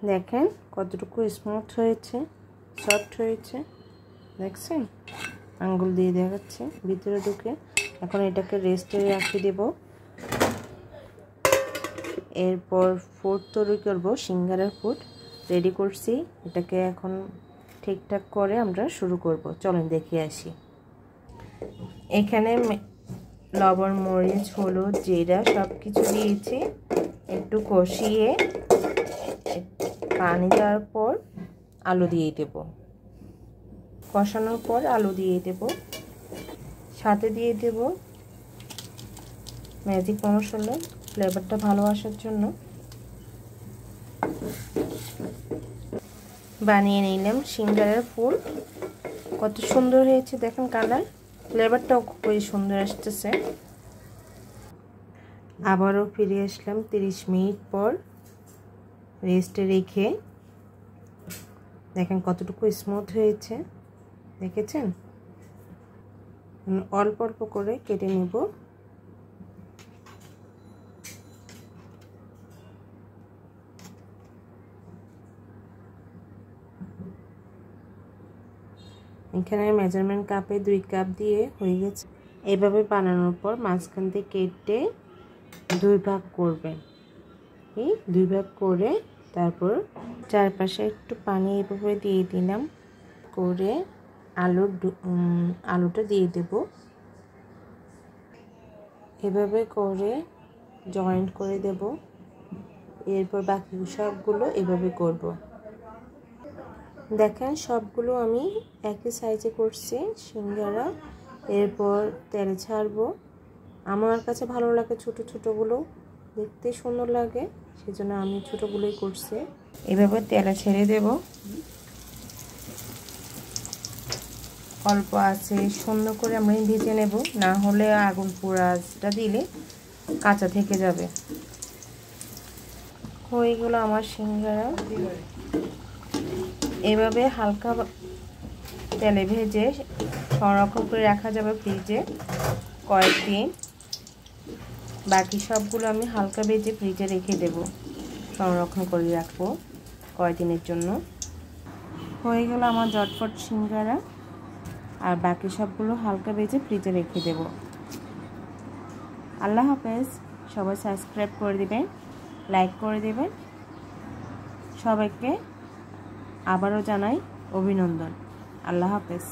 দেখেন কতটুকু স্মুথ হয়েছে, সফট হয়েছে, দেখছেন? আঙ্গুল দিয়ে দেখাচ্ছে ভিতরে ঢুকে। এখন এটাকে রেস্টে রাখি দেব। এরপর ফুড তৈরি করব, সিঙ্গারার ফুড রেডি করছি। এটাকে এখন ঠিকঠাক করে আমরা শুরু করব। চলেন দেখে আসি। এখানে লবণ, মরিচ, হলুদ, জিরা সব কিছু দিয়েছি। একটু কষিয়ে পানি দেওয়ার পর আলু দিয়ে দেব। কষানোর পর আলু দিয়ে দেব, সাথে দিয়ে দেব ম্যাজিক মশলা, ফ্লেভারটা ভালো আসার জন্য। বানিয়ে নিলাম সিঙ্গারার ফুল। কত সুন্দর হয়েছে দেখেন, কালার, ফ্লেভারটাও খুবই সুন্দর আসতেছে। আবারও ফিরে আসলাম 30 মিনিট পর রেস্টে রেখে। দেখেন কতটুকু স্মুথ হয়েছে, দেখেছেন? অল্প অল্প করে কেটে নেব। এখানে মেজারমেন্ট কাপে 2 কাপ দিয়ে হয়ে গেছে। এভাবে বানানোর পর মাঝখান থেকে কেটে 2 ভাগ করবেন। এই 2 ভাগ করে তারপর চারপাশে একটু পানি এভাবে দিয়ে দিলাম, করে আলুটা দিয়ে দেব। এভাবে করে জয়েন্ট করে দেব। এরপর বাকি সবগুলো এভাবে করব। দেখেন সবগুলো আমি একই সাইজে করছি সিঙ্গারা। এরপর তেলে ছাড়বো। আমার কাছে ভালো লাগে ছোট ছোটগুলো, দেখতে সুন্দর লাগে, সেজন্য আমি ছোটগুলোই করছি। এভাবে তেলে ছেড়ে দেব। অল্প আছে সুন্দর করে আমি ভেজে নেব, না হলে আগুন পোড়াটা দিলে কাঁচা থেকে যাবে। হয়ে গেল আমার সিঙ্গারা। এভাবে হালকা তেলে ভেজে সংরক্ষণ করে রাখা যাবে ফ্রিজে কয়েকদিন। বাকি সবগুলো আমি হালকা ভেজে ফ্রিজে রেখে দেব, সংরক্ষণ করে রাখবো কয়েকদিনের জন্য। হয়ে গেল আমার ঝটপট সিঙ্গারা। আর বাকি সবগুলো হালকা ভেজে ফ্রিজে রেখে দেব। আল্লাহ হাফেজ। সবাই সাবস্ক্রাইব করে দিবেন, লাইক করে দেবেন। সবাইকে আবারও জানাই অভিনন্দন। আল্লাহ হাফেজ।